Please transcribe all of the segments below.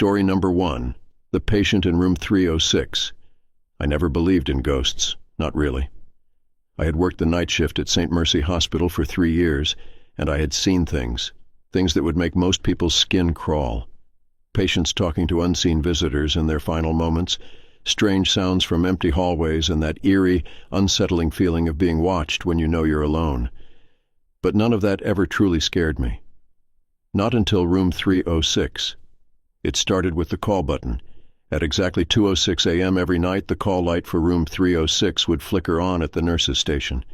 Story number 1, The Patient in Room 306. I never believed in ghosts, not really. I had worked the night shift at St. Mercy Hospital for 3 years, and I had seen things that would make most people's skin crawl. Patients talking to unseen visitors in their final moments, strange sounds from empty hallways, and that eerie, unsettling feeling of being watched when you know you're alone. But none of that ever truly scared me. Not until room 306. It started with the call button. At exactly 2:06 a.m. every night, the call light for room 306 would flicker on at the nurse's station.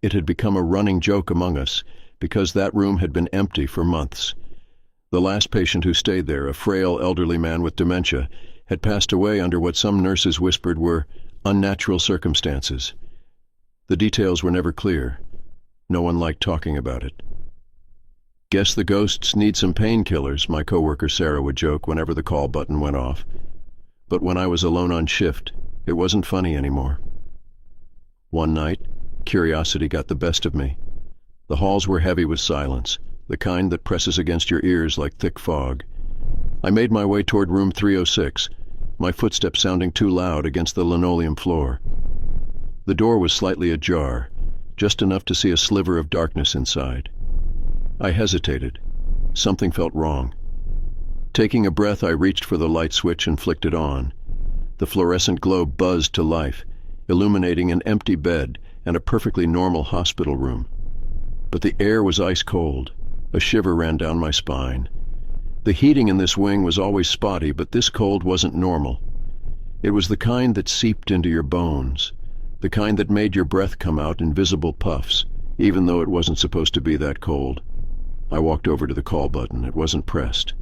It had become a running joke among us, because that room had been empty for months. The last patient who stayed there, a frail elderly man with dementia, had passed away under what some nurses whispered were unnatural circumstances. The details were never clear. No one liked talking about it. "Guess the ghosts need some painkillers," my coworker Sarah would joke whenever the call button went off. But when I was alone on shift, it wasn't funny anymore. One night, curiosity got the best of me. The halls were heavy with silence, the kind that presses against your ears like thick fog. I made my way toward room 306, my footsteps sounding too loud against the linoleum floor. The door was slightly ajar, just enough to see a sliver of darkness inside. I hesitated. Something felt wrong. Taking a breath, I reached for the light switch and flicked it on. The fluorescent globe buzzed to life, illuminating an empty bed and a perfectly normal hospital room. But the air was ice cold. A shiver ran down my spine. The heating in this wing was always spotty, but this cold wasn't normal. It was the kind that seeped into your bones, the kind that made your breath come out in visible puffs, even though it wasn't supposed to be that cold. I walked over to the call button. It wasn't pressed.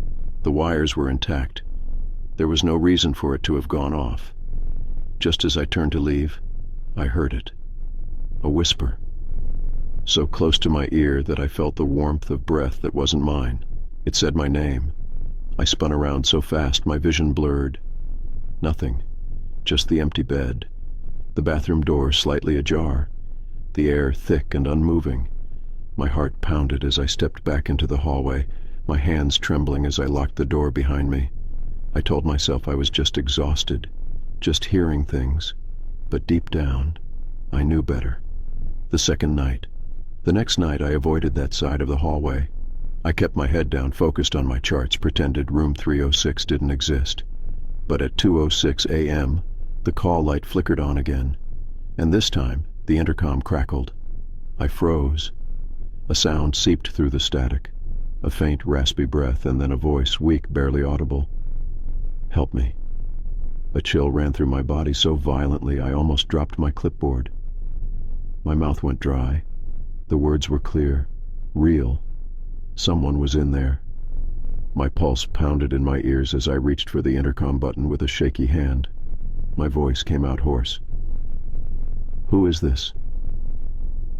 The wires were intact. There was no reason for it to have gone off. Just as I turned to leave, I heard it. A whisper. So close to my ear that I felt the warmth of breath that wasn't mine. It said my name. I spun around so fast my vision blurred. Nothing. Just the empty bed. The bathroom door slightly ajar. The air thick and unmoving. My heart pounded as I stepped back into the hallway, my hands trembling as I locked the door behind me. I told myself I was just exhausted, just hearing things. But deep down, I knew better. The next night I avoided that side of the hallway. I kept my head down, focused on my charts, pretended room 306 didn't exist. But at 2:06 a.m., the call light flickered on again, and this time the intercom crackled. I froze. A sound seeped through the static, a faint, raspy breath, and then a voice, weak, barely audible. "Help me." A chill ran through my body so violently I almost dropped my clipboard. My mouth went dry. The words were clear, real. Someone was in there. My pulse pounded in my ears as I reached for the intercom button with a shaky hand. My voice came out hoarse. "Who is this?"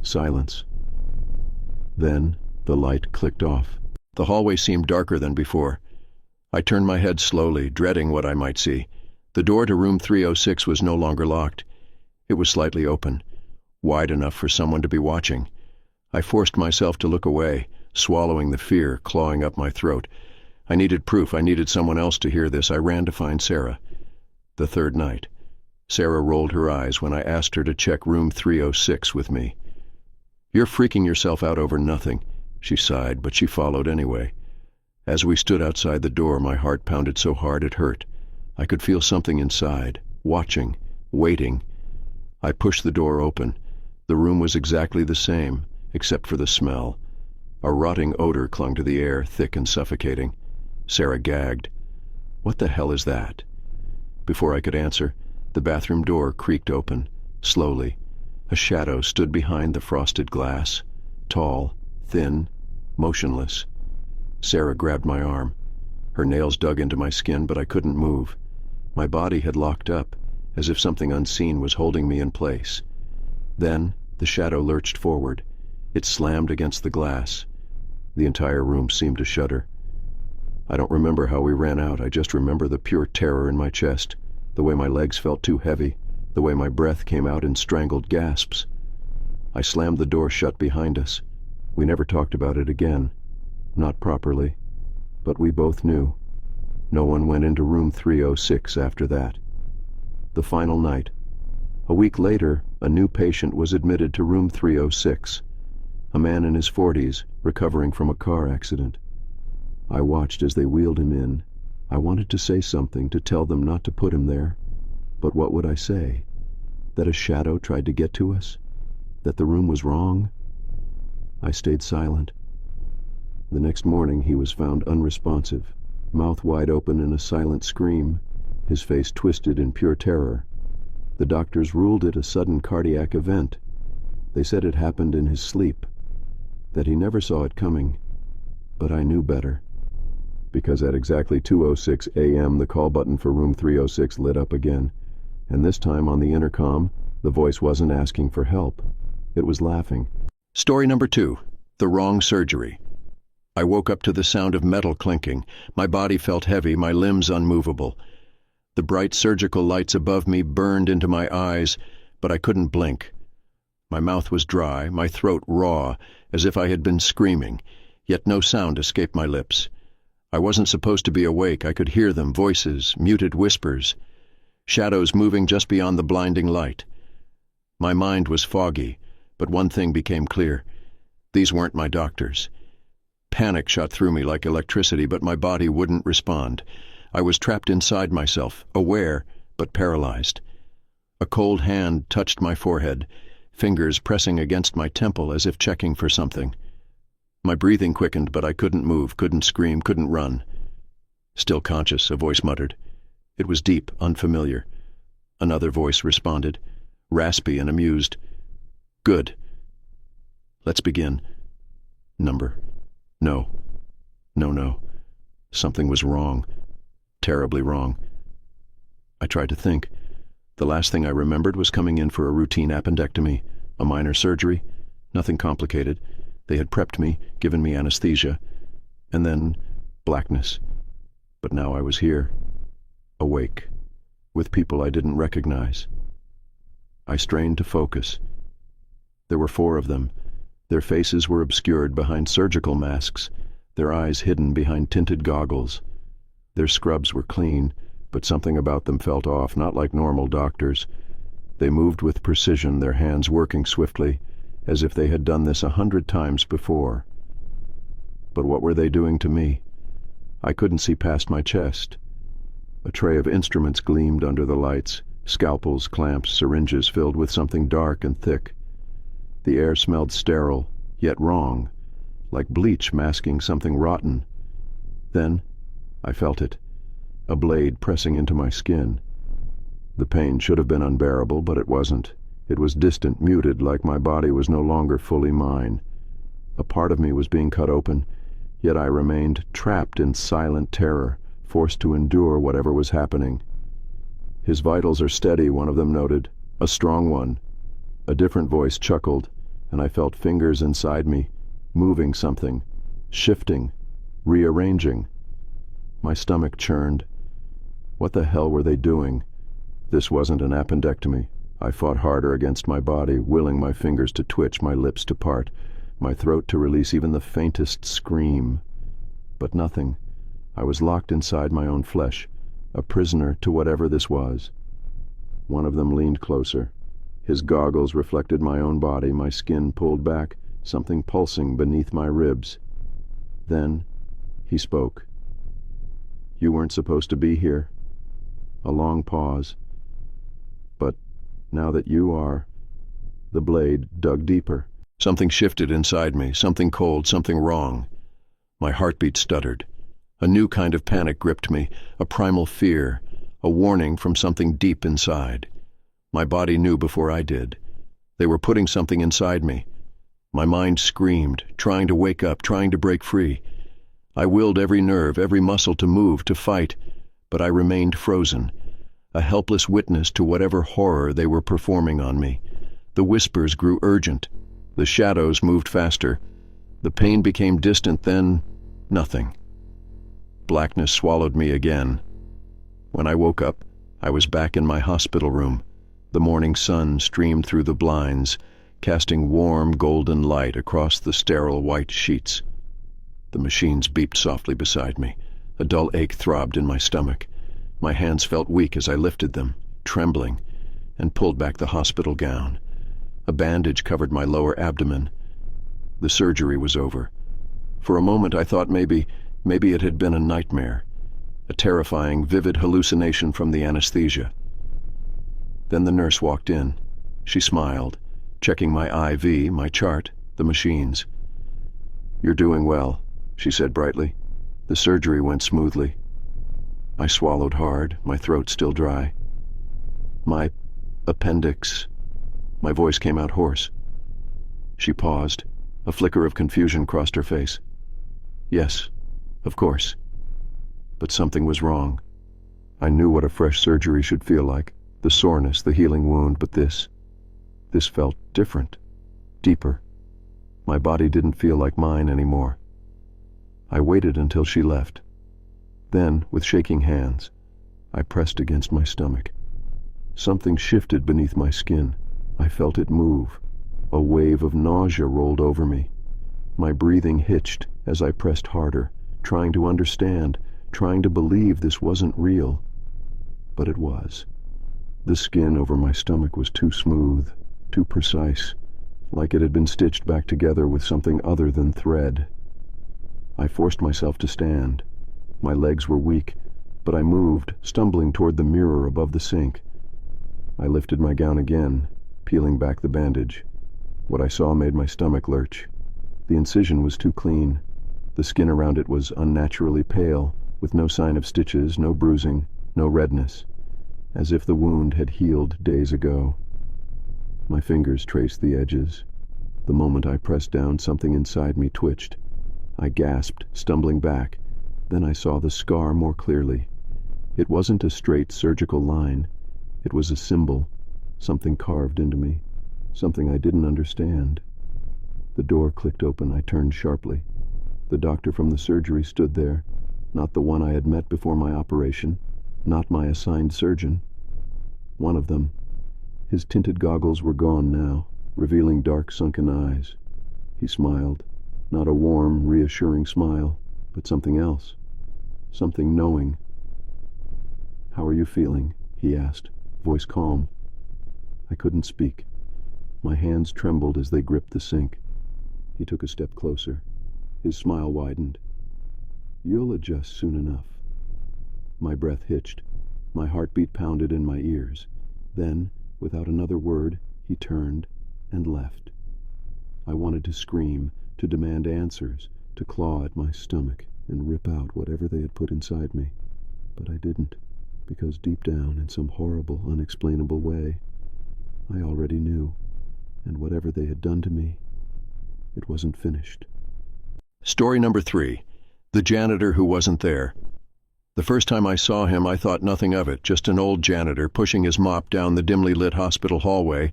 Silence. Then the light clicked off. The hallway seemed darker than before. I turned my head slowly, dreading what I might see. The door to room 306 was no longer locked. It was slightly open, wide enough for someone to be watching. I forced myself to look away, swallowing the fear clawing up my throat. I needed proof. I needed someone else to hear this. I ran to find Sarah. The third night. Sarah rolled her eyes when I asked her to check room 306 with me. "You're freaking yourself out over nothing," she sighed, but she followed anyway. As we stood outside the door, my heart pounded so hard it hurt. I could feel something inside, watching, waiting. I pushed the door open. The room was exactly the same, except for the smell. A rotting odor clung to the air, thick and suffocating. Sarah gagged. "What the hell is that?" Before I could answer, the bathroom door creaked open, slowly. A shadow stood behind the frosted glass, tall, thin, motionless. Sarah grabbed my arm. Her nails dug into my skin, but I couldn't move. My body had locked up, as if something unseen was holding me in place. Then the shadow lurched forward. It slammed against the glass. The entire room seemed to shudder. I don't remember how we ran out. I just remember the pure terror in my chest, the way my legs felt too heavy, the way my breath came out in strangled gasps. I slammed the door shut behind us. We never talked about it again. Not properly. But we both knew. No one went into room 306 after that. The final night. A week later, a new patient was admitted to room 306, a man in his 40s, recovering from a car accident. I watched as they wheeled him in. I wanted to say something, to tell them not to put him there. But what would I say? That a shadow tried to get to us? That the room was wrong? I stayed silent. The next morning he was found unresponsive, mouth wide open in a silent scream, his face twisted in pure terror. The doctors ruled it a sudden cardiac event. They said it happened in his sleep, that he never saw it coming. But I knew better, because at exactly 2:06 a.m. the call button for room 306 lit up again, and this time on the intercom, the voice wasn't asking for help. It was laughing. Story number 2, the wrong surgery. I woke up to the sound of metal clinking. My body felt heavy, my limbs unmovable. The bright surgical lights above me burned into my eyes, but I couldn't blink. My mouth was dry, my throat raw, as if I had been screaming, yet no sound escaped my lips. I wasn't supposed to be awake. I could hear them, voices, muted whispers, shadows moving just beyond the blinding light. My mind was foggy, but one thing became clear. These weren't my doctors. Panic shot through me like electricity, but my body wouldn't respond. I was trapped inside myself, aware, but paralyzed. A cold hand touched my forehead, fingers pressing against my temple as if checking for something. My breathing quickened, but I couldn't move, couldn't scream, couldn't run. Still conscious, a voice muttered. It was deep, unfamiliar. Another voice responded, raspy and amused. Good. Let's begin. Number. No. No. Something was wrong. Terribly wrong. I tried to think. The last thing I remembered was coming in for a routine appendectomy, a minor surgery, nothing complicated. They had prepped me, given me anesthesia, and then blackness. But now I was here, awake, with people I didn't recognize. I strained to focus. There were 4 of them. Their faces were obscured behind surgical masks, their eyes hidden behind tinted goggles. Their scrubs were clean, but something about them felt off, not like normal doctors. They moved with precision, their hands working swiftly, as if they had done this 100 times before. But what were they doing to me? I couldn't see past my chest. A tray of instruments gleamed under the lights, scalpels, clamps, syringes filled with something dark and thick. The air smelled sterile, yet wrong, like bleach masking something rotten. Then I felt it, a blade pressing into my skin. The pain should have been unbearable, but it wasn't. It was distant, muted, like my body was no longer fully mine. A part of me was being cut open, yet I remained trapped in silent terror, forced to endure whatever was happening. His vitals are steady, one of them noted. A strong one. A different voice chuckled, and I felt fingers inside me, moving something, shifting, rearranging. My stomach churned. What the hell were they doing? This wasn't an appendectomy. I fought harder against my body, willing my fingers to twitch, my lips to part, my throat to release even the faintest scream. But nothing. I was locked inside my own flesh, a prisoner to whatever this was. One of them leaned closer. His goggles reflected my own body, my skin pulled back, something pulsing beneath my ribs. Then he spoke. You weren't supposed to be here. A long pause. But now that you are, the blade dug deeper. Something shifted inside me, something cold, something wrong. My heartbeat stuttered. A new kind of panic gripped me, a primal fear, a warning from something deep inside. My body knew before I did. They were putting something inside me. My mind screamed, trying to wake up, trying to break free. I willed every nerve, every muscle to move, to fight, but I remained frozen, a helpless witness to whatever horror they were performing on me. The whispers grew urgent. The shadows moved faster. The pain became distant, then nothing. Blackness swallowed me again. When I woke up, I was back in my hospital room. The morning sun streamed through the blinds, casting warm golden light across the sterile white sheets. The machines beeped softly beside me. A dull ache throbbed in my stomach. My hands felt weak as I lifted them, trembling, and pulled back the hospital gown. A bandage covered my lower abdomen. The surgery was over. For a moment I thought maybe it had been a nightmare, a terrifying, vivid hallucination from the anesthesia. Then the nurse walked in. She smiled, checking my IV, my chart, the machines. "You're doing well," she said brightly. "The surgery went smoothly." I swallowed hard, my throat still dry. "My appendix." My voice came out hoarse. She paused. A flicker of confusion crossed her face. "Yes, of course." But something was wrong. I knew what a fresh surgery should feel like, the soreness, the healing wound, but this felt different, deeper. My body didn't feel like mine anymore. I waited until she left. Then, with shaking hands, I pressed against my stomach. Something shifted beneath my skin. I felt it move. A wave of nausea rolled over me. My breathing hitched as I pressed harder, trying to understand, trying to believe this wasn't real. But it was. The skin over my stomach was too smooth, too precise, like it had been stitched back together with something other than thread. I forced myself to stand. My legs were weak, but I moved, stumbling toward the mirror above the sink. I lifted my gown again, peeling back the bandage. What I saw made my stomach lurch. The incision was too clean. The skin around it was unnaturally pale, with no sign of stitches, no bruising, no redness, as if the wound had healed days ago. My fingers traced the edges. The moment I pressed down, something inside me twitched. I gasped, stumbling back. Then I saw the scar more clearly. It wasn't a straight surgical line. It was a symbol, something carved into me, something I didn't understand. The door clicked open. I turned sharply. The doctor from the surgery stood there, not the one I had met before my operation, not my assigned surgeon. One of them. His tinted goggles were gone now, revealing dark, sunken eyes. He smiled, not a warm, reassuring smile, but something else, something knowing. "How are you feeling?" he asked, voice calm. I couldn't speak. My hands trembled as they gripped the sink. He took a step closer. His smile widened. "You'll adjust soon enough." My breath hitched. My heartbeat pounded in my ears. Then, without another word, he turned and left. I wanted to scream, to demand answers, to claw at my stomach and rip out whatever they had put inside me. But I didn't, because deep down, in some horrible, unexplainable way, I already knew, and whatever they had done to me, it wasn't finished. Story number 3. The janitor who wasn't there. The first time I saw him, I thought nothing of it, just an old janitor pushing his mop down the dimly lit hospital hallway,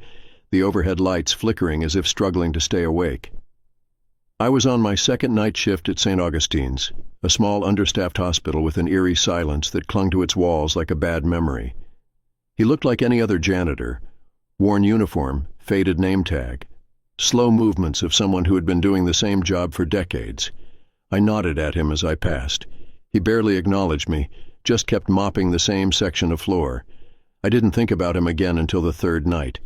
the overhead lights flickering as if struggling to stay awake. I was on my second night shift at St. Augustine's, a small understaffed hospital with an eerie silence that clung to its walls like a bad memory. He looked like any other janitor, worn uniform, faded name tag, slow movements of someone who had been doing the same job for decades. I nodded at him as I passed. He barely acknowledged me, just kept mopping the same section of floor. I didn't think about him again until the third night.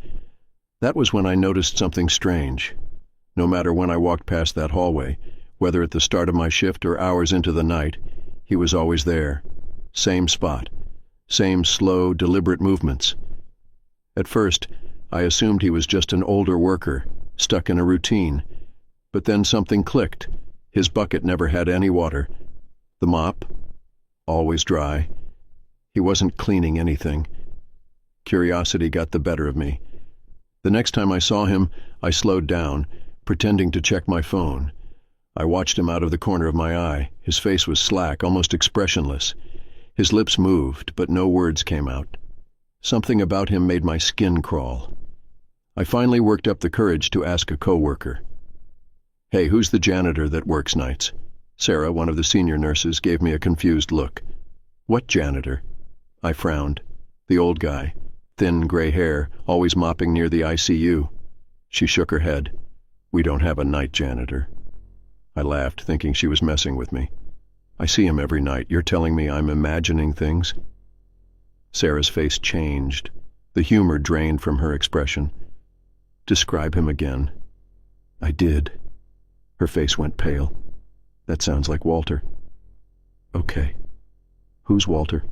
That was when I noticed something strange. No matter when I walked past that hallway, whether at the start of my shift or hours into the night, he was always there. Same spot. Same slow, deliberate movements. At first, I assumed he was just an older worker, stuck in a routine. But then something clicked. His bucket never had any water. The mop, always dry. He wasn't cleaning anything. Curiosity got the better of me. The next time I saw him, I slowed down, pretending to check my phone. I watched him out of the corner of my eye. His face was slack, almost expressionless. His lips moved, but no words came out. Something about him made my skin crawl. I finally worked up the courage to ask a coworker. "Hey, who's the janitor that works nights?" Sarah, one of the senior nurses, gave me a confused look. "What janitor?" I frowned. "The old guy. Thin, gray hair, always mopping near the ICU." She shook her head. "We don't have a night janitor." I laughed, thinking she was messing with me. I see him every night. You're telling me I'm imagining things? Sarah's face changed. The humor drained from her expression. Describe him again. I did. Her face went pale. That sounds like Walter. Okay. Who's Walter?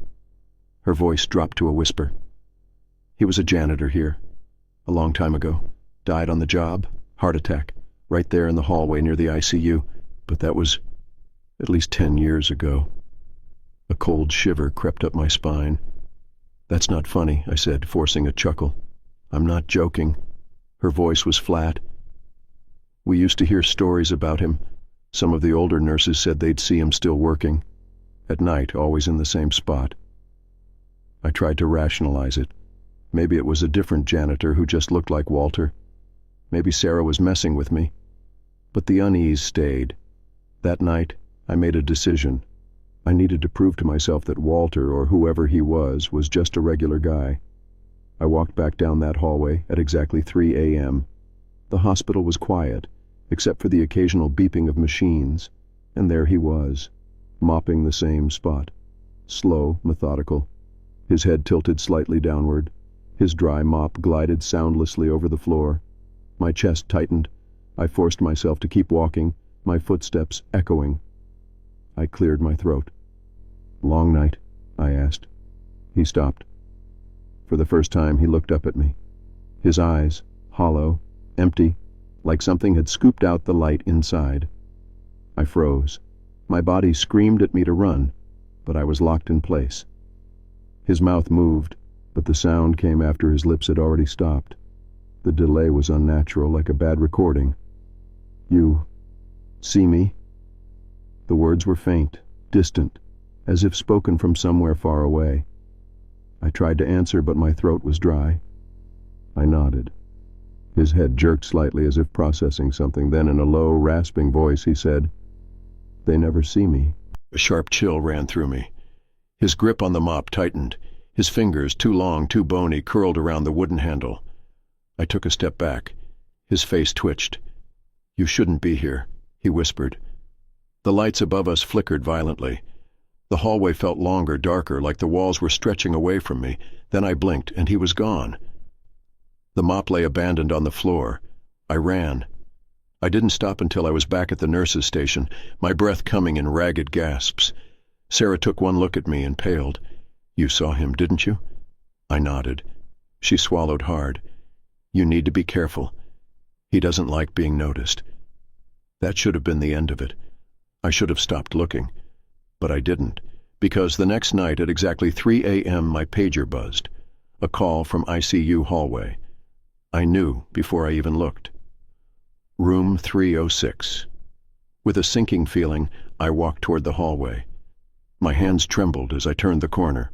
Her voice dropped to a whisper. He was a janitor here. A long time ago. Died on the job. Heart attack. Right there in the hallway near the ICU. But that was at least 10 years ago. A cold shiver crept up my spine. That's not funny, I said, forcing a chuckle. I'm not joking. Her voice was flat. We used to hear stories about him. Some of the older nurses said they'd see him still working. At night, always in the same spot. I tried to rationalize it. Maybe it was a different janitor who just looked like Walter. Maybe Sarah was messing with me. But the unease stayed. That night, I made a decision. I needed to prove to myself that Walter, or whoever he was just a regular guy. I walked back down that hallway at exactly 3 a.m. The hospital was quiet, except for the occasional beeping of machines, and there he was, mopping the same spot. Slow, methodical. His head tilted slightly downward. His dry mop glided soundlessly over the floor. My chest tightened. I forced myself to keep walking, my footsteps echoing. I cleared my throat. Long night? I asked. He stopped. For the first time he looked up at me. His eyes, hollow, empty, like something had scooped out the light inside. I froze. My body screamed at me to run, but I was locked in place. His mouth moved, but the sound came after his lips had already stopped. The delay was unnatural, like a bad recording. You see me? The words were faint, distant, as if spoken from somewhere far away. I tried to answer, but my throat was dry. I nodded. His head jerked slightly as if processing something. Then in a low, rasping voice he said, "They never see me." A sharp chill ran through me. His grip on the mop tightened. His fingers, too long, too bony, curled around the wooden handle. I took a step back. His face twitched. "You shouldn't be here," he whispered. The lights above us flickered violently. The hallway felt longer, darker, like the walls were stretching away from me. Then I blinked, and he was gone. The mop lay abandoned on the floor. I ran. I didn't stop until I was back at the nurse's station, my breath coming in ragged gasps. Sarah took one look at me and paled. "You saw him, didn't you?" I nodded. She swallowed hard. "You need to be careful. He doesn't like being noticed." That should have been the end of it. I should have stopped looking. But I didn't, because the next night at exactly 3 a.m. my pager buzzed. A call from ICU hallway. I knew before I even looked. Room 306. With a sinking feeling, I walked toward the hallway. My hands trembled as I turned the corner.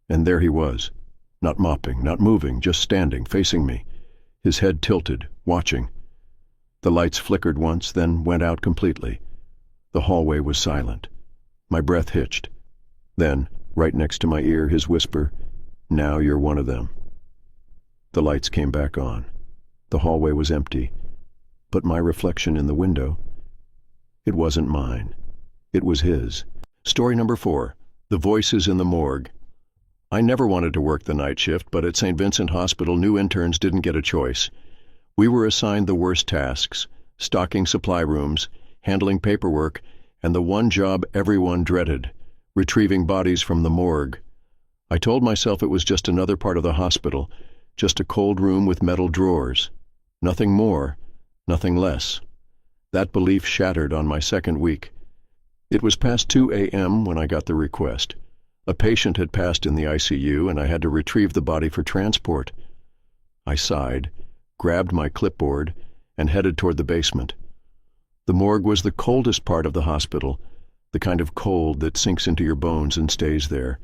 And there he was, not mopping, not moving, just standing, facing me, his head tilted, watching. The lights flickered once, then went out completely. The hallway was silent. My breath hitched. Then, right next to my ear, his whisper, "Now you're one of them." The lights came back on. The hallway was empty. But my reflection in the window, it wasn't mine. It was his. Story number 4. The Voices in the Morgue. I never wanted to work the night shift, but at St. Vincent Hospital, new interns didn't get a choice. We were assigned the worst tasks: stocking supply rooms, handling paperwork, and the one job everyone dreaded, retrieving bodies from the morgue. I told myself it was just another part of the hospital, just a cold room with metal drawers. Nothing more, nothing less. That belief shattered on my second week. It was past 2 a.m. when I got the request. A patient had passed in the ICU, and I had to retrieve the body for transport. I sighed, grabbed my clipboard, and headed toward the basement. The morgue was the coldest part of the hospital, the kind of cold that sinks into your bones and stays there.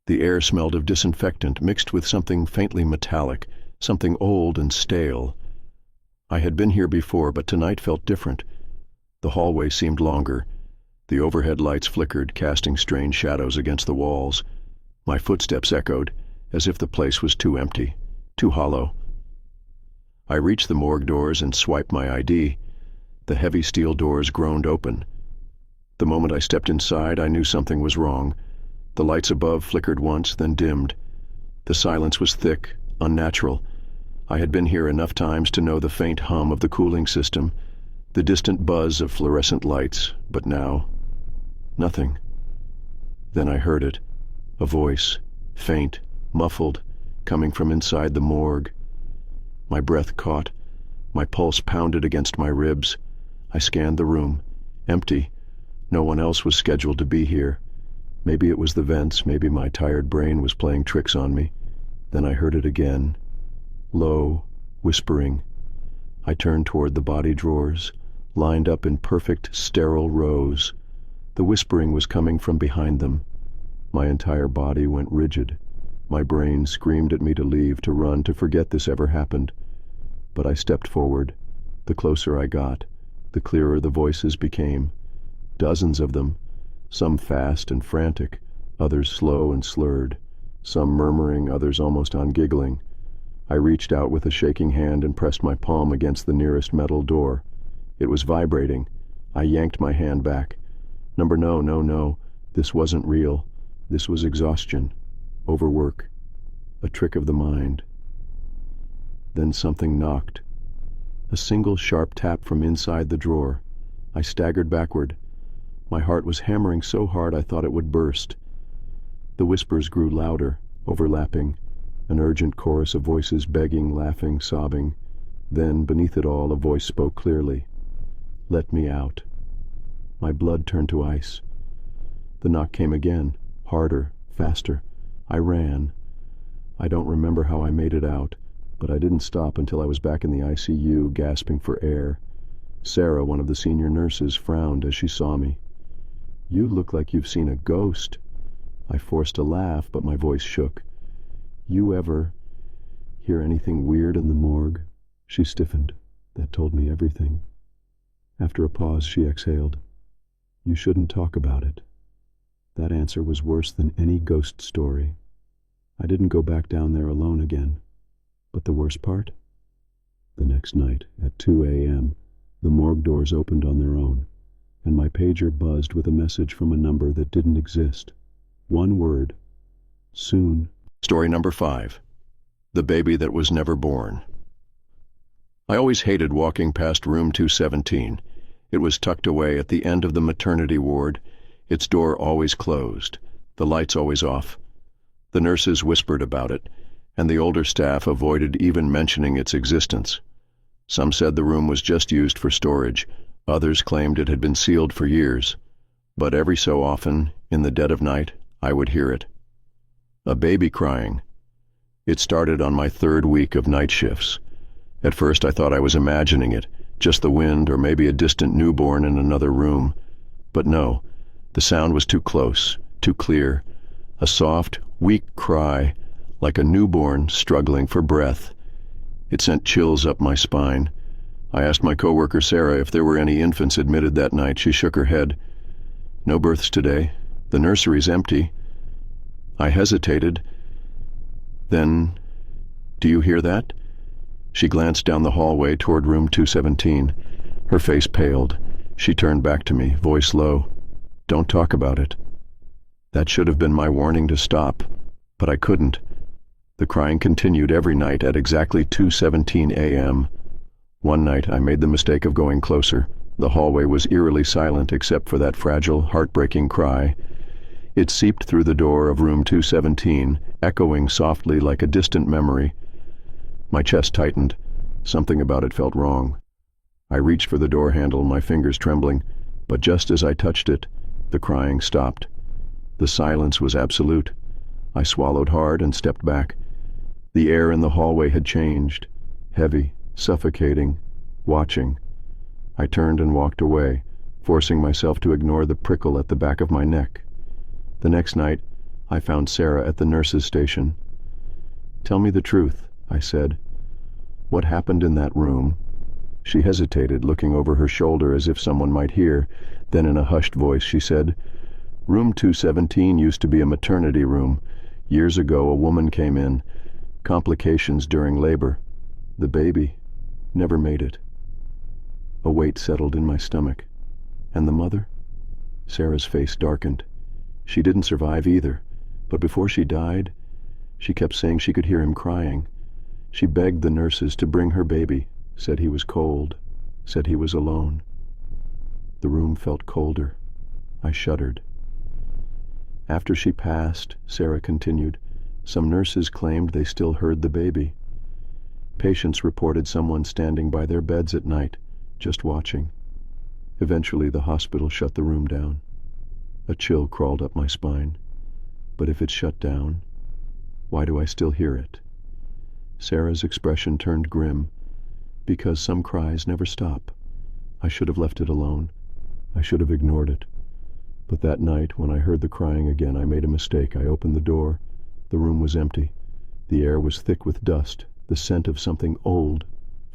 The air smelled of disinfectant mixed with something faintly metallic, something old and stale. I had been here before, but tonight felt different. The hallway seemed longer. The overhead lights flickered, casting strange shadows against the walls. My footsteps echoed, as if the place was too empty, too hollow. I reached the morgue doors and swiped my ID. The heavy steel doors groaned open. The moment I stepped inside, I knew something was wrong. The lights above flickered once, then dimmed. The silence was thick, unnatural. I had been here enough times to know the faint hum of the cooling system, the distant buzz of fluorescent lights, but now, nothing. Then I heard it, a voice, faint, muffled, coming from inside the morgue. My breath caught. My pulse pounded against my ribs. I scanned the room. Empty. No one else was scheduled to be here. Maybe it was the vents, maybe my tired brain was playing tricks on me. Then I heard it again. Low, whispering. I turned toward the body drawers, lined up in perfect, sterile rows. The whispering was coming from behind them. My entire body went rigid. My brain screamed at me to leave, to run, to forget this ever happened. But I stepped forward. The closer I got, the clearer the voices became. Dozens of them, some fast and frantic, others slow and slurred, some murmuring, others almost ungiggling. I reached out with a shaking hand and pressed my palm against the nearest metal door. It was vibrating. I yanked my hand back. No. This wasn't real. This was exhaustion, overwork, a trick of the mind. Then something knocked. A single sharp tap from inside the drawer. I staggered backward. My heart was hammering so hard I thought it would burst. The whispers grew louder, overlapping, an urgent chorus of voices begging, laughing, sobbing. Then, beneath it all, a voice spoke clearly. "Let me out." My blood turned to ice. The knock came again, harder, faster. I ran. I don't remember how I made it out, but I didn't stop until I was back in the ICU, gasping for air. Sarah, one of the senior nurses, frowned as she saw me. "You look like you've seen a ghost." I forced a laugh, but my voice shook. "You ever hear anything weird in the morgue?" She stiffened. "That told me everything." After a pause, she exhaled. "You shouldn't talk about it." That answer was worse than any ghost story. I didn't go back down there alone again. But the worst part? The next night, at 2 a.m., the morgue doors opened on their own, and my pager buzzed with a message from a number that didn't exist. One word. Soon. Story number 5. The Baby That Was Never Born. I always hated walking past room 217. It was tucked away at the end of the maternity ward, its door always closed, the lights always off. The nurses whispered about it, and the older staff avoided even mentioning its existence. Some said the room was just used for storage, others claimed it had been sealed for years. But every so often, in the dead of night, I would hear it. A baby crying. It started on my 3rd week of night shifts. At first I thought I was imagining it, just the wind or maybe a distant newborn in another room. But no, the sound was too close, too clear. A soft, weak cry, like a newborn struggling for breath. It sent chills up my spine. I asked my coworker Sarah if there were any infants admitted that night. She shook her head. "No births today. The nursery's empty." I hesitated. Then, "Do you hear that?" She glanced down the hallway toward room 217. Her face paled. She turned back to me, voice low. "Don't talk about it." That should have been my warning to stop, but I couldn't. The crying continued every night at exactly 2:17 a.m. One night I made the mistake of going closer. The hallway was eerily silent except for that fragile, heartbreaking cry. It seeped through the door of room 217, echoing softly like a distant memory. My chest tightened. Something about it felt wrong. I reached for the door handle, my fingers trembling, but just as I touched it, the crying stopped. The silence was absolute. I swallowed hard and stepped back. The air in the hallway had changed, heavy, suffocating, watching. I turned and walked away, forcing myself to ignore the prickle at the back of my neck. The next night, I found Sarah at the nurse's station. "Tell me the truth," I said. "What happened in that room?" She hesitated, looking over her shoulder as if someone might hear. Then in a hushed voice she said, "Room 217 used to be a maternity room. Years ago a woman came in. Complications during labor. The baby never made it." A weight settled in my stomach. "And the mother?" Sarah's face darkened. She didn't survive either, but before she died, she kept saying she could hear him crying. She begged the nurses to bring her baby, said he was cold, said he was alone. The room felt colder. I shuddered. After she passed, Sarah continued, some nurses claimed they still heard the baby. Patients reported someone standing by their beds at night, just watching. Eventually the hospital shut the room down. A chill crawled up my spine. But if it's shut down, why do I still hear it? Sarah's expression turned grim. Because some cries never stop. I should have left it alone. I should have ignored it. But that night, when I heard the crying again, I made a mistake. I opened the door. The room was empty. The air was thick with dust, the scent of something old,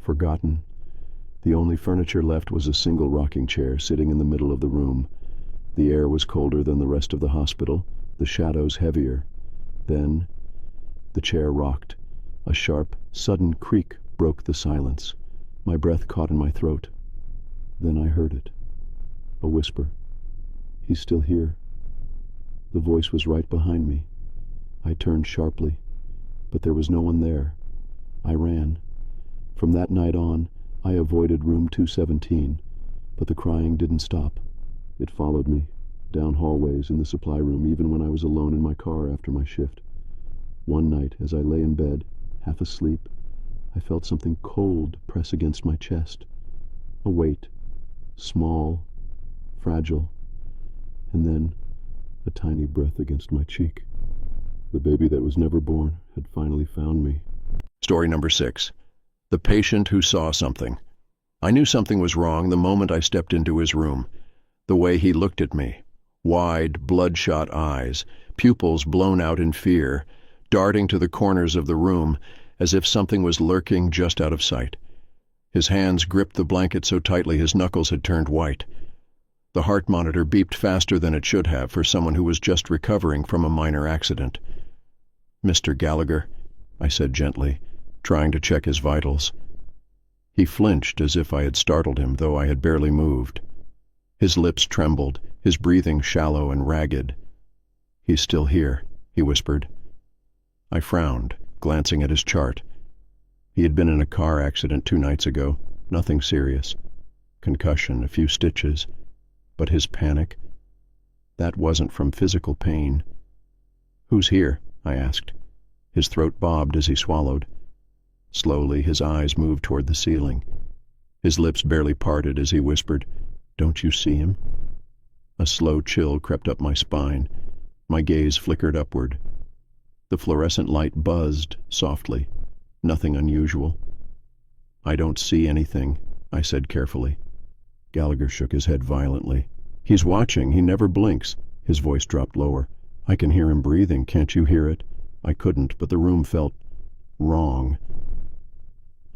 forgotten. The only furniture left was a single rocking chair sitting in the middle of the room. The air was colder than the rest of the hospital, the shadows heavier. Then, the chair rocked. A sharp, sudden creak broke the silence. My breath caught in my throat. Then I heard it. A whisper. He's still here. The voice was right behind me. I turned sharply, but there was no one there. I ran. From that night on, I avoided room 217, but the crying didn't stop. It followed me, down hallways in the supply room, even when I was alone in my car after my shift. One night, as I lay in bed, half asleep, I felt something cold press against my chest. A weight, small, fragile, and then a tiny breath against my cheek. The baby that was never born had finally found me. Story number 6. The patient who saw something. I knew something was wrong the moment I stepped into his room. The way he looked at me. Wide, bloodshot eyes, pupils blown out in fear, darting to the corners of the room as if something was lurking just out of sight. His hands gripped the blanket so tightly his knuckles had turned white. The heart monitor beeped faster than it should have for someone who was just recovering from a minor accident. "Mr. Gallagher," I said gently, trying to check his vitals. He flinched as if I had startled him, though I had barely moved. His lips trembled, his breathing shallow and ragged. "He's still here," he whispered. I frowned, glancing at his chart. He had been in a car accident 2 nights ago, nothing serious. Concussion, a few stitches. But his panic? That wasn't from physical pain. "Who's here?" I asked. His throat bobbed as he swallowed. Slowly, his eyes moved toward the ceiling. His lips barely parted as he whispered, "Don't you see him?" A slow chill crept up my spine. My gaze flickered upward. The fluorescent light buzzed softly. Nothing unusual. "I don't see anything," I said carefully. Gallagher shook his head violently. "He's watching. He never blinks." His voice dropped lower. "I can hear him breathing. Can't you hear it?" I couldn't, but the room felt wrong.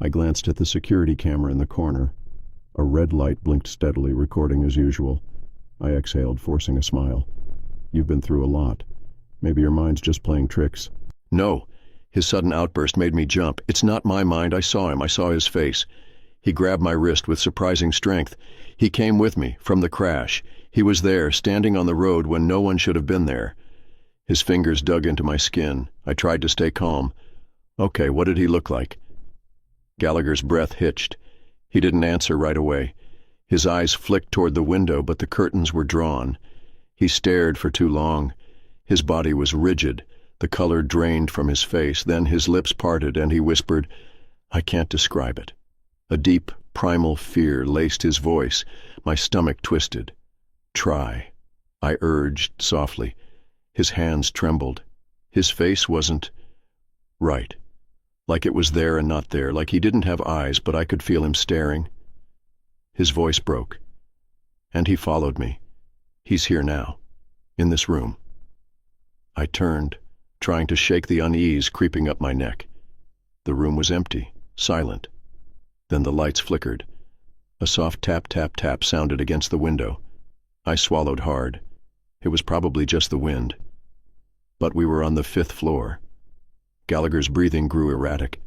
I glanced at the security camera in the corner. A red light blinked steadily, recording as usual. I exhaled, forcing a smile. "You've been through a lot. Maybe your mind's just playing tricks." "No." His sudden outburst made me jump. "It's not my mind. I saw him. I saw his face." He grabbed my wrist with surprising strength. "He came with me, from the crash. He was there, standing on the road when no one should have been there." His fingers dug into my skin. I tried to stay calm. "Okay, what did he look like?" Gallagher's breath hitched. He didn't answer right away. His eyes flicked toward the window, but the curtains were drawn. He stared for too long. His body was rigid. The color drained from his face. Then his lips parted, and he whispered, "I can't describe it." A deep, primal fear laced his voice. My stomach twisted. "Try," I urged softly. His hands trembled. His face wasn't right. Like it was there and not there, like he didn't have eyes, but I could feel him staring. His voice broke. "And he followed me. He's here now, in this room." I turned, trying to shake the unease creeping up my neck. The room was empty, silent. Then the lights flickered. A soft tap, tap, tap sounded against the window. I swallowed hard. It was probably just the wind. But we were on the 5th floor. Gallagher's breathing grew erratic.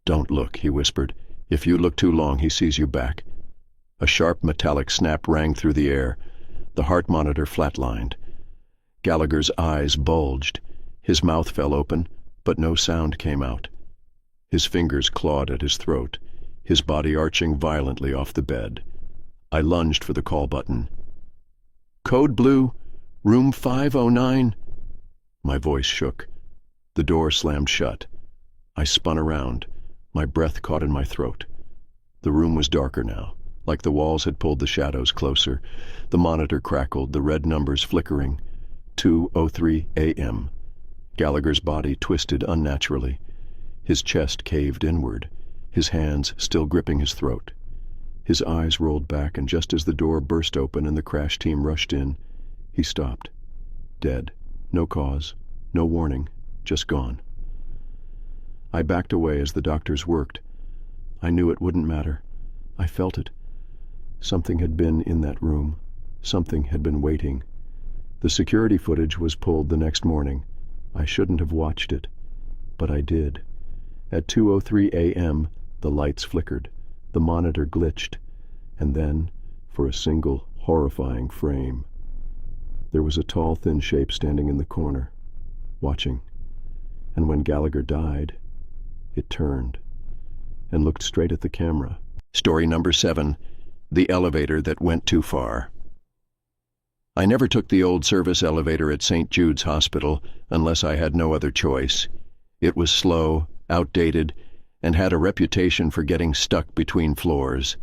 "Don't look," he whispered. "If you look too long, he sees you back." A sharp metallic snap rang through the air. The heart monitor flatlined. Gallagher's eyes bulged. His mouth fell open, but no sound came out. His fingers clawed at his throat, his body arching violently off the bed. I lunged for the call button. "Code Blue, room 509. My voice shook. The door slammed shut. I spun around. My breath caught in my throat. The room was darker now, like the walls had pulled the shadows closer. The monitor crackled, the red numbers flickering. 2:03 a.m. Gallagher's body twisted unnaturally. His chest caved inward, his hands still gripping his throat. His eyes rolled back, and just as the door burst open and the crash team rushed in, he stopped. Dead. No cause, no warning, just gone. I backed away as the doctors worked. I knew it wouldn't matter. I felt it. Something had been in that room. Something had been waiting. The security footage was pulled the next morning. I shouldn't have watched it, but I did. At 2:03 a.m., the lights flickered, the monitor glitched, and then, for a single, horrifying frame, there was a tall, thin shape standing in the corner, watching. And when Gallagher died, it turned and looked straight at the camera. Story number 7, The Elevator That Went Too Far. I never took the old service elevator at St. Jude's Hospital unless I had no other choice. It was slow, outdated, and had a reputation for getting stuck between floors.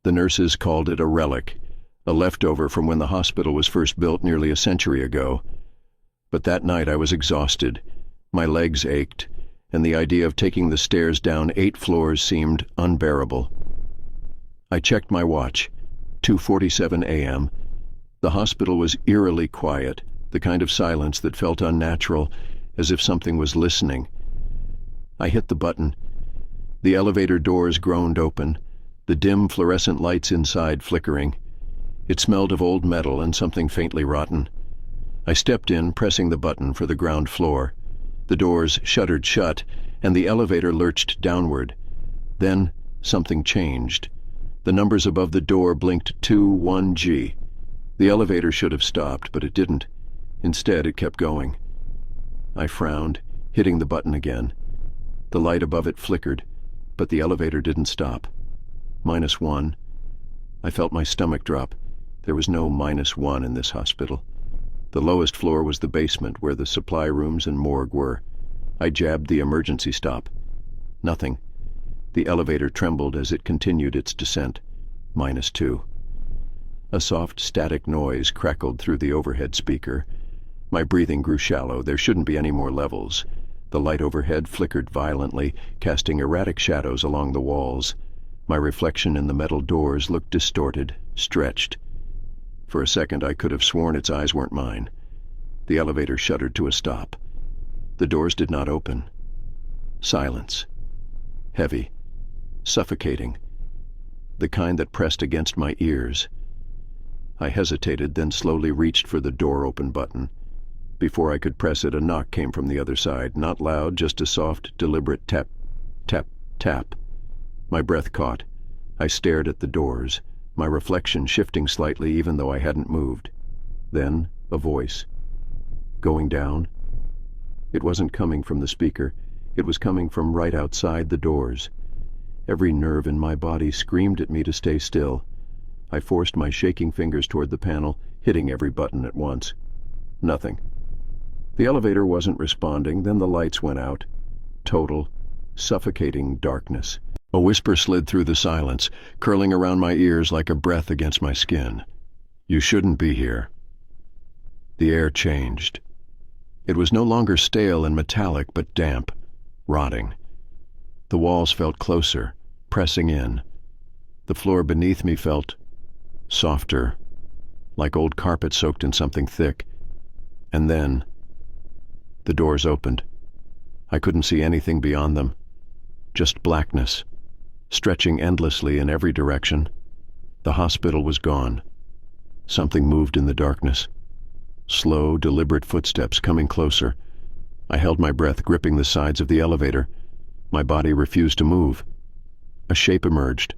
The nurses called it a relic, a leftover from when the hospital was first built nearly a century ago. But that night I was exhausted. My legs ached, and the idea of taking the stairs down 8 floors seemed unbearable. I checked my watch. 2:47 a.m. The hospital was eerily quiet, the kind of silence that felt unnatural, as if something was listening. I hit the button. The elevator doors groaned open, the dim fluorescent lights inside flickering. It smelled of old metal and something faintly rotten. I stepped in, pressing the button for the ground floor. The doors shuttered shut, and the elevator lurched downward. Then something changed. The numbers above the door blinked 21G. The elevator should have stopped, but it didn't. Instead, it kept going. I frowned, hitting the button again. The light above it flickered, but the elevator didn't stop. -1. I felt my stomach drop. There was no -1 in this hospital. The lowest floor was the basement, where the supply rooms and morgue were. I jabbed the emergency stop. Nothing. The elevator trembled as it continued its descent. -2. A soft, static noise crackled through the overhead speaker. My breathing grew shallow. There shouldn't be any more levels. The light overhead flickered violently, casting erratic shadows along the walls. My reflection in the metal doors looked distorted, stretched. For a second I could have sworn its eyes weren't mine. The elevator shuddered to a stop. The doors did not open. Silence. Heavy. Suffocating. The kind that pressed against my ears. I hesitated, then slowly reached for the door-open button. Before I could press it, a knock came from the other side. Not loud, just a soft, deliberate tap, tap, tap. My breath caught. I stared at the doors, my reflection shifting slightly even though I hadn't moved. Then, a voice. Going down? It wasn't coming from the speaker. It was coming from right outside the doors. Every nerve in my body screamed at me to stay still. I forced my shaking fingers toward the panel, hitting every button at once. Nothing. The elevator wasn't responding. Then the lights went out. Total, suffocating darkness. A whisper slid through the silence, curling around my ears like a breath against my skin. You shouldn't be here. The air changed. It was no longer stale and metallic, but damp, rotting. The walls felt closer, pressing in. The floor beneath me felt softer, like old carpet soaked in something thick. And then the doors opened. I couldn't see anything beyond them, just blackness, stretching endlessly in every direction. The hospital was gone. Something moved in the darkness. Slow, deliberate footsteps coming closer. I held my breath, gripping the sides of the elevator. My body refused to move. A shape emerged.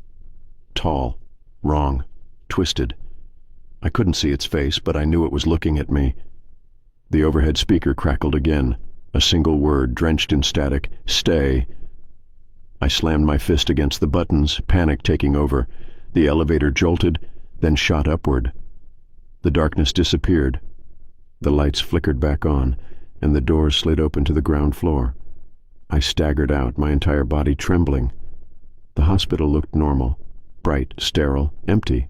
Tall, wrong, twisted. I couldn't see its face, but I knew it was looking at me. The overhead speaker crackled again, a single word drenched in static: "Stay." I slammed my fist against the buttons, panic taking over. The elevator jolted, then shot upward. The darkness disappeared. The lights flickered back on, and the doors slid open to the ground floor. I staggered out, my entire body trembling. The hospital looked normal, bright, sterile, empty.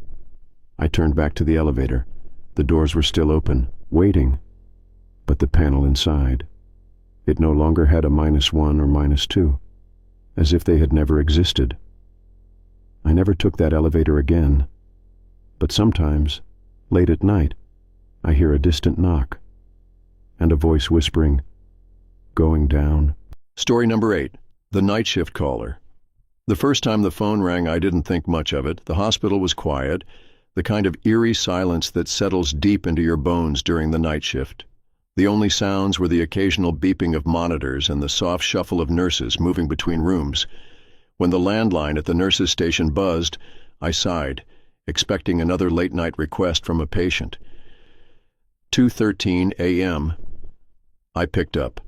I turned back to the elevator. The doors were still open, waiting. But the panel inside, it no longer had a -1 or -2, as if they had never existed. I never took that elevator again, but sometimes, late at night, I hear a distant knock, and a voice whispering, "Going down." Story number 8. The Night Shift Caller. The first time the phone rang, I didn't think much of it. The hospital was quiet, the kind of eerie silence that settles deep into your bones during the night shift. The only sounds were the occasional beeping of monitors and the soft shuffle of nurses moving between rooms. When the landline at the nurses' station buzzed, I sighed, expecting another late-night request from a patient. 2:13 a.m. I picked up.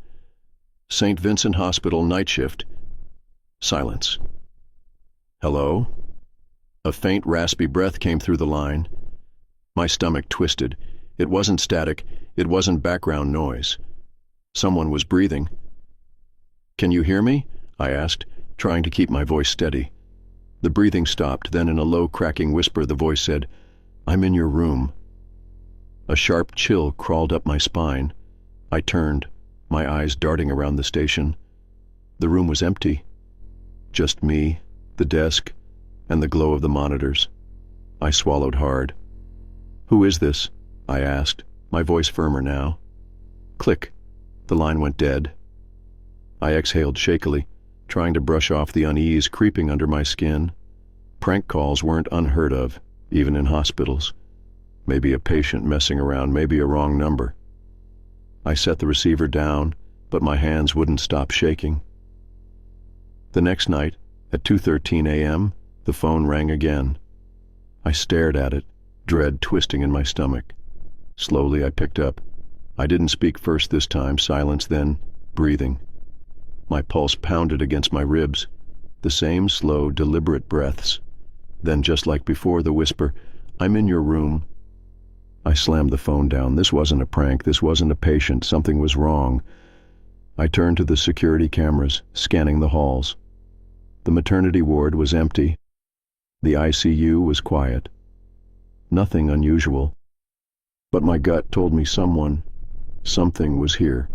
St. Vincent Hospital night shift. Silence. "Hello?" A faint, raspy breath came through the line. My stomach twisted. It wasn't static. It wasn't background noise. Someone was breathing. "Can you hear me?" I asked, trying to keep my voice steady. The breathing stopped, then in a low, cracking whisper the voice said, "I'm in your room." A sharp chill crawled up my spine. I turned, my eyes darting around the station. The room was empty. Just me, the desk, and the glow of the monitors. I swallowed hard. "Who is this?" I asked, my voice firmer now. Click. The line went dead. I exhaled shakily, trying to brush off the unease creeping under my skin. Prank calls weren't unheard of, even in hospitals. Maybe a patient messing around, maybe a wrong number. I set the receiver down, but my hands wouldn't stop shaking. The next night, at 2:13 a.m., the phone rang again. I stared at it, dread twisting in my stomach. Slowly I picked up. I didn't speak first this time, silence, then breathing. My pulse pounded against my ribs, the same slow, deliberate breaths. Then, just like before, the whisper, "I'm in your room." I slammed the phone down. This wasn't a prank. This wasn't a patient. Something was wrong. I turned to the security cameras, scanning the halls. The maternity ward was empty. The ICU was quiet. Nothing unusual. But my gut told me something was here.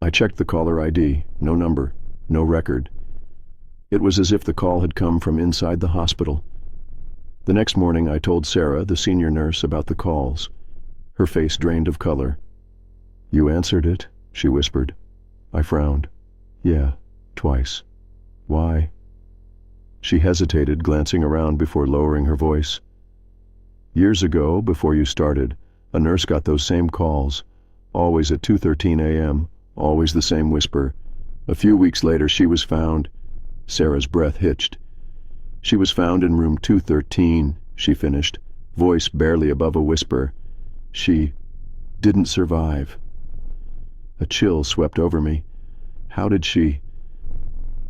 I checked the caller ID. No number, no record. It was as if the call had come from inside the hospital. The next morning I told Sarah, the senior nurse, about the calls. Her face drained of color. "You answered it," she whispered. I frowned. "Yeah, twice. Why?" She hesitated, glancing around before lowering her voice. "Years ago, before you started, a nurse got those same calls, always at 2:13 a.m., always the same whisper. A few weeks later she was found." Sarah's breath hitched. "She was found in room 213, she finished, voice barely above a whisper. "She didn't survive." A chill swept over me. "How did she—"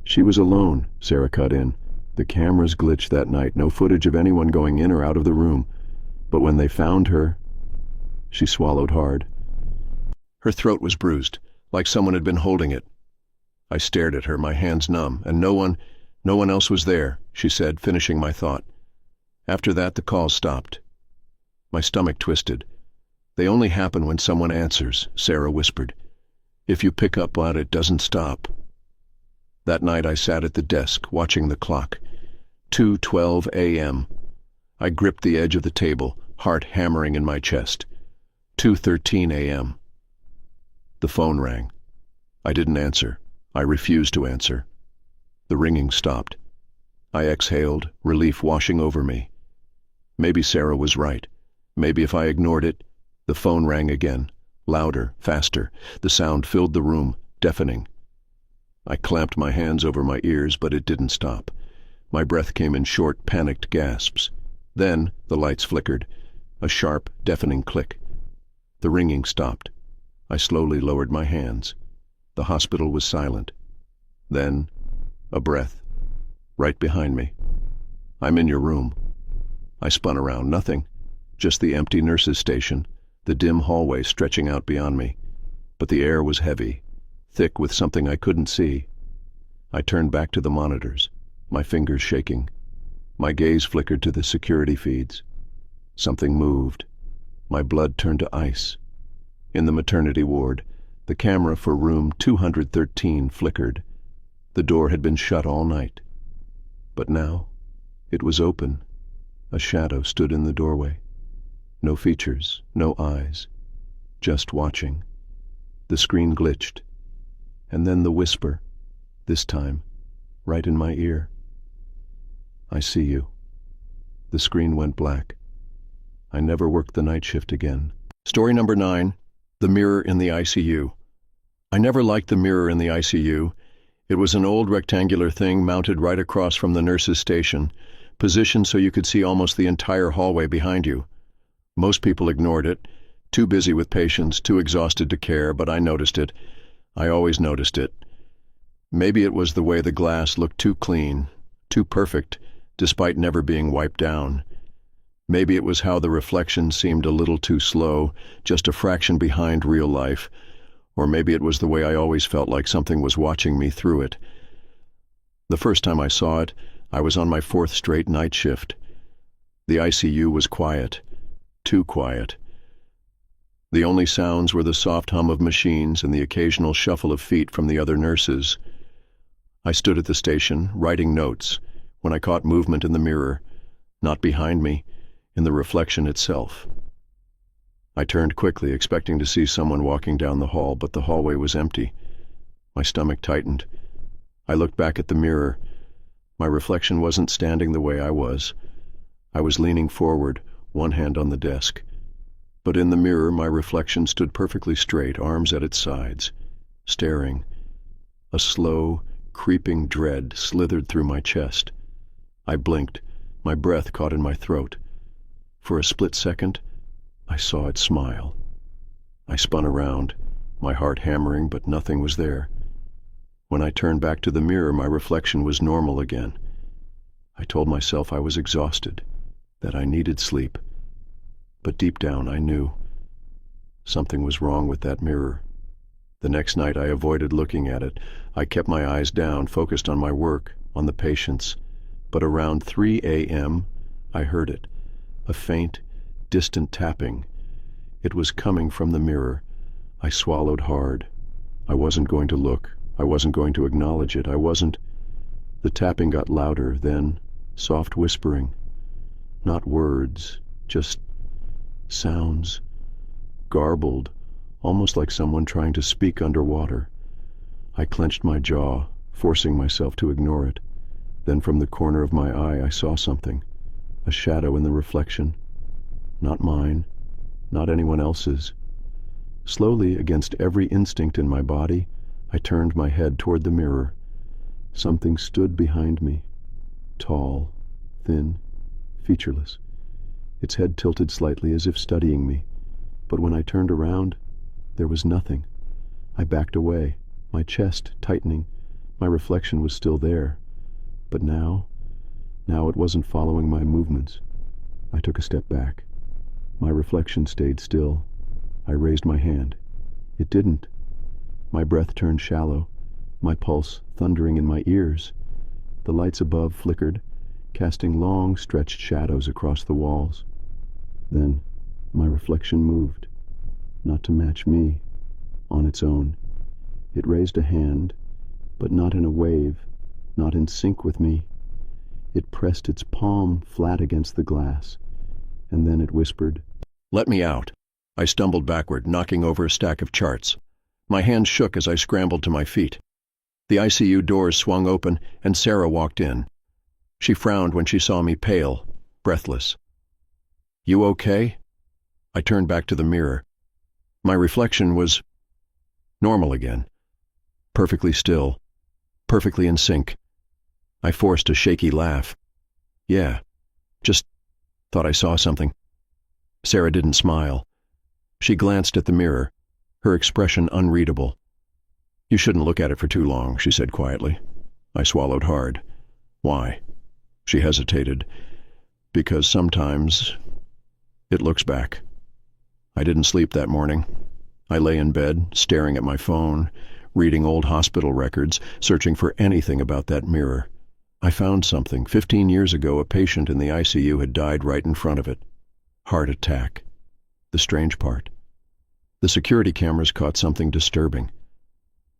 "She was alone," Sarah cut in. "The cameras glitched that night, no footage of anyone going in or out of the room. But when they found her—" She swallowed hard. Her throat was bruised, like someone had been holding it. I stared at her, my hands numb, and no one else was there, she said, finishing my thought. After that, the calls stopped. My stomach twisted. "They only happen when someone answers," Sarah whispered. "If you pick up on it, it doesn't stop." That night I sat at the desk, watching the clock. 2:12 a.m. I gripped the edge of the table, heart hammering in my chest. 2:13 a.m. The phone rang. I didn't answer. I refused to answer. The ringing stopped. I exhaled, relief washing over me. Maybe Sarah was right. Maybe if I ignored it— The phone rang again, louder, faster. The sound filled the room, deafening. I clamped my hands over my ears, but it didn't stop. My breath came in short, panicked gasps. Then the lights flickered. A sharp, deafening click. The ringing stopped. I slowly lowered my hands. The hospital was silent. Then, a breath. Right behind me. "I'm in your room." I spun around. Nothing. Just the empty nurses' station, the dim hallway stretching out beyond me. But the air was heavy, thick with something I couldn't see. I turned back to the monitors, my fingers shaking. My gaze flickered to the security feeds. Something moved. My blood turned to ice. In the maternity ward, the camera for room 213 flickered. The door had been shut all night. But now, it was open. A shadow stood in the doorway. No features, no eyes. Just watching. The screen glitched. And then the whisper, this time, right in my ear. "I see you." The screen went black. I never worked the night shift again. Story number 9, The Mirror in the ICU. I never liked the mirror in the ICU. It was an old rectangular thing mounted right across from the nurse's station, positioned so you could see almost the entire hallway behind you. Most people ignored it, too busy with patients, too exhausted to care, but I noticed it. I always noticed it. Maybe it was the way the glass looked too clean, too perfect, despite never being wiped down. Maybe it was how the reflection seemed a little too slow, just a fraction behind real life. Or maybe it was the way I always felt like something was watching me through it. The first time I saw it, I was on my 4th straight night shift. The ICU was quiet, too quiet. The only sounds were the soft hum of machines and the occasional shuffle of feet from the other nurses. I stood at the station, writing notes, when I caught movement in the mirror, not behind me, in the reflection itself. I turned quickly, expecting to see someone walking down the hall, but the hallway was empty. My stomach tightened. I looked back at the mirror. My reflection wasn't standing the way I was. I was leaning forward, one hand on the desk. But in the mirror, my reflection stood perfectly straight, arms at its sides, staring. A slow, creeping dread slithered through my chest. I blinked, my breath caught in my throat. For a split second, I saw it smile. I spun around, my heart hammering, but nothing was there. When I turned back to the mirror, my reflection was normal again. I told myself I was exhausted, that I needed sleep. But deep down, I knew something was wrong with that mirror. The next night, I avoided looking at it. I kept my eyes down, focused on my work, on the patients. But around 3 a.m., I heard it, a faint, distant tapping. It was coming from the mirror. I swallowed hard. I wasn't going to look. I wasn't going to acknowledge it. I wasn't. The tapping got louder, then soft whispering. Not words, just sounds, garbled, almost like someone trying to speak underwater. I clenched my jaw, forcing myself to ignore it. Then from the corner of my eye I saw something, a shadow in the reflection. Not mine, not anyone else's. Slowly, against every instinct in my body, I turned my head toward the mirror. Something stood behind me, tall, thin, featureless. Its head tilted slightly as if studying me. But when I turned around, there was nothing. I backed away, my chest tightening. My reflection was still there. But now it wasn't following my movements. I took a step back. My reflection stayed still. I raised my hand. It didn't. My breath turned shallow, my pulse thundering in my ears. The lights above flickered, casting long, stretched shadows across the walls. Then my reflection moved, not to match me, on its own. It raised a hand, but not in a wave, not in sync with me. It pressed its palm flat against the glass, and then it whispered, "Let me out." I stumbled backward, knocking over a stack of charts. My hands shook as I scrambled to my feet. The ICU doors swung open, and Sarah walked in. She frowned when she saw me, pale, breathless. "You okay?" I turned back to the mirror. My reflection was normal again, perfectly still, perfectly in sync. I forced a shaky laugh. "Yeah, just thought I saw something." Sarah didn't smile. She glanced at the mirror, her expression unreadable. "You shouldn't look at it for too long," she said quietly. I swallowed hard. "Why?" She hesitated. "Because sometimes it looks back." I didn't sleep that morning. I lay in bed, staring at my phone, reading old hospital records, searching for anything about that mirror. I found something. 15 years ago, a patient in the ICU had died right in front of it. Heart attack. The strange part: the security cameras caught something disturbing.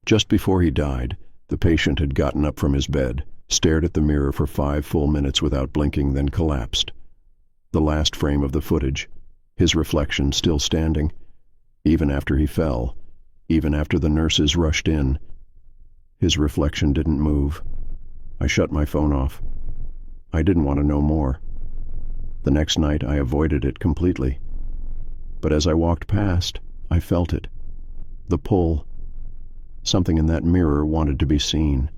Just before he died, the patient had gotten up from his bed, stared at the mirror for 5 full minutes without blinking, then collapsed. The last frame of the footage, his reflection still standing, even after he fell, even after the nurses rushed in. His reflection didn't move. I shut my phone off. I didn't want to know more. The next night I avoided it completely. But as I walked past, I felt it. The pull. Something in that mirror wanted to be seen,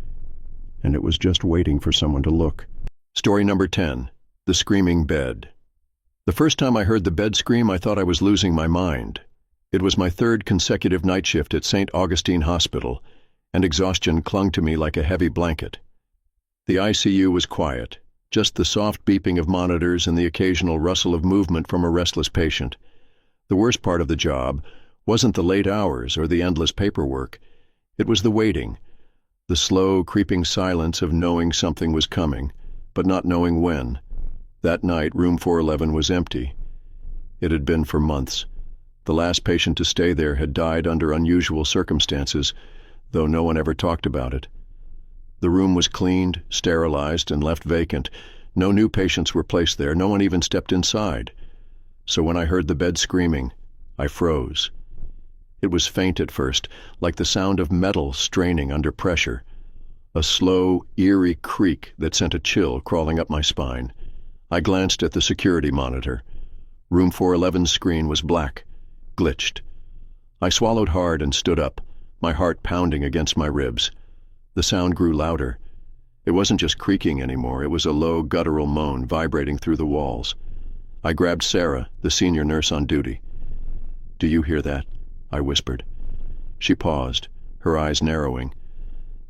and it was just waiting for someone to look. Story number 10. The Screaming Bed. The first time I heard the bed scream, I thought I was losing my mind. It was my 3rd consecutive night shift at St. Augustine Hospital, and exhaustion clung to me like a heavy blanket. The ICU was quiet, just the soft beeping of monitors and the occasional rustle of movement from a restless patient. The worst part of the job wasn't the late hours or the endless paperwork. It was the waiting, the slow, creeping silence of knowing something was coming, but not knowing when. That night, room 411 was empty. It had been for months. The last patient to stay there had died under unusual circumstances, though no one ever talked about it. The room was cleaned, sterilized, and left vacant. No new patients were placed there. No one even stepped inside. So when I heard the bed screaming, I froze. It was faint at first, like the sound of metal straining under pressure. A slow, eerie creak that sent a chill crawling up my spine. I glanced at the security monitor. Room 411's screen was black, glitched. I swallowed hard and stood up, my heart pounding against my ribs. The sound grew louder. It wasn't just creaking anymore. It was a low, guttural moan vibrating through the walls. I grabbed Sarah, the senior nurse on duty. "Do you hear that?" I whispered. She paused, her eyes narrowing.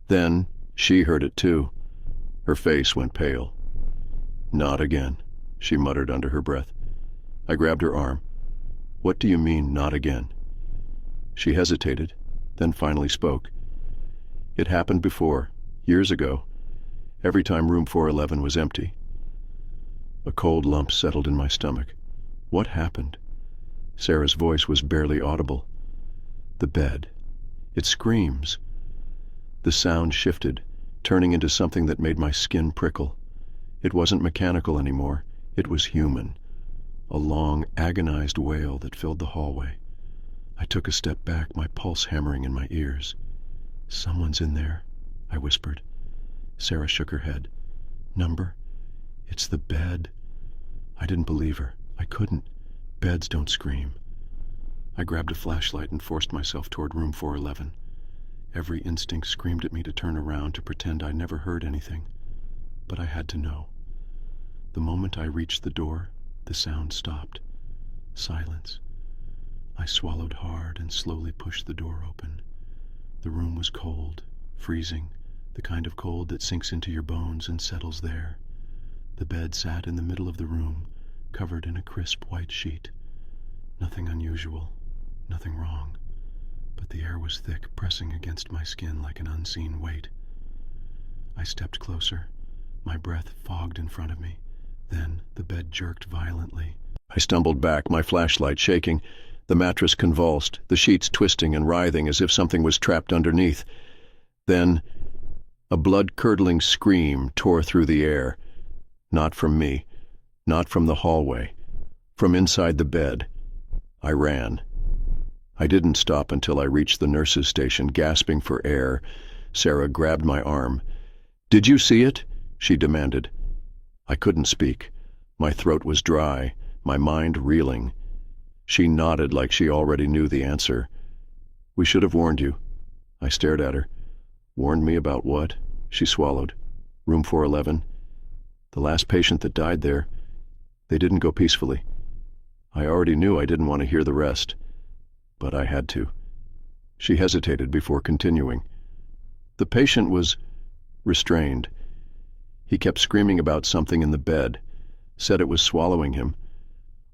Then she heard it too. Her face went pale. "Not again," she muttered under her breath. I grabbed her arm. "What do you mean, not again?" She hesitated, then finally spoke. "It happened before, years ago, every time room 411 was empty." A cold lump settled in my stomach. What happened? Sarah's voice was barely audible. "The bed. It screams." The sound shifted, turning into something that made my skin prickle. It wasn't mechanical anymore. It was human. A long, agonized wail that filled the hallway. I took a step back, my pulse hammering in my ears. "Someone's in there," I whispered. Sarah shook her head. "Number? It's the bed." I didn't believe her. I couldn't. Beds don't scream. I grabbed a flashlight and forced myself toward room 411. Every instinct screamed at me to turn around, to pretend I never heard anything. But I had to know. The moment I reached the door, the sound stopped. Silence. I swallowed hard and slowly pushed the door open. The room was cold, freezing, the kind of cold that sinks into your bones and settles there. The bed sat in the middle of the room, covered in a crisp white sheet. Nothing unusual, nothing wrong, but the air was thick, pressing against my skin like an unseen weight. I stepped closer, my breath fogged in front of me. Then the bed jerked violently. I stumbled back, my flashlight shaking. The mattress convulsed, the sheets twisting and writhing as if something was trapped underneath. Then a blood-curdling scream tore through the air. Not from me, not from the hallway, from inside the bed. I ran. I didn't stop until I reached the nurse's station, gasping for air. Sarah grabbed my arm. "Did you see it?" she demanded. I couldn't speak. My throat was dry, my mind reeling. She nodded like she already knew the answer. "We should have warned you." I stared at her. "Warned me about what?" She swallowed. "Room 411. The last patient that died there. They didn't go peacefully." I already knew I didn't want to hear the rest, but I had to. She hesitated before continuing. The patient was restrained. He kept screaming about something in the bed, said it was swallowing him.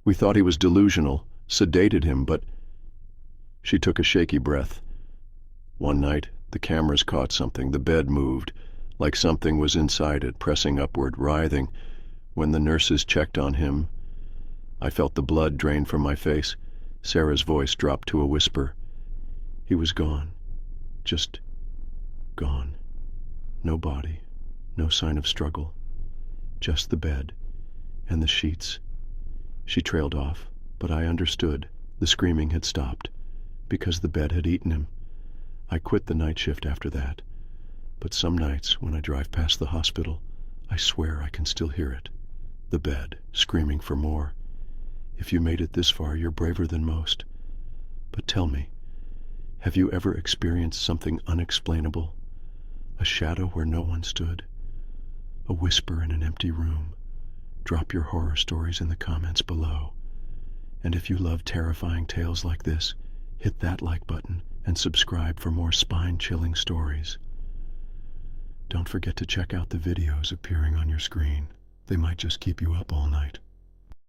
We thought he was delusional, sedated him, but... She took a shaky breath. One night, the cameras caught something. The bed moved, like something was inside it, pressing upward, writhing. When the nurses checked on him, I felt the blood drain from my face. Sarah's voice dropped to a whisper. He was gone. Just gone. No body, no sign of struggle. Just the bed and the sheets. She trailed off, but I understood. The screaming had stopped, because the bed had eaten him. I quit the night shift after that, but some nights when I drive past the hospital, I swear I can still hear it. The bed, screaming for more. If you made it this far, you're braver than most. But tell me, have you ever experienced something unexplainable? A shadow where no one stood? A whisper in an empty room? Drop your horror stories in the comments below. And if you love terrifying tales like this, hit that like button and subscribe for more spine-chilling stories. Don't forget to check out the videos appearing on your screen. They might just keep you up all night.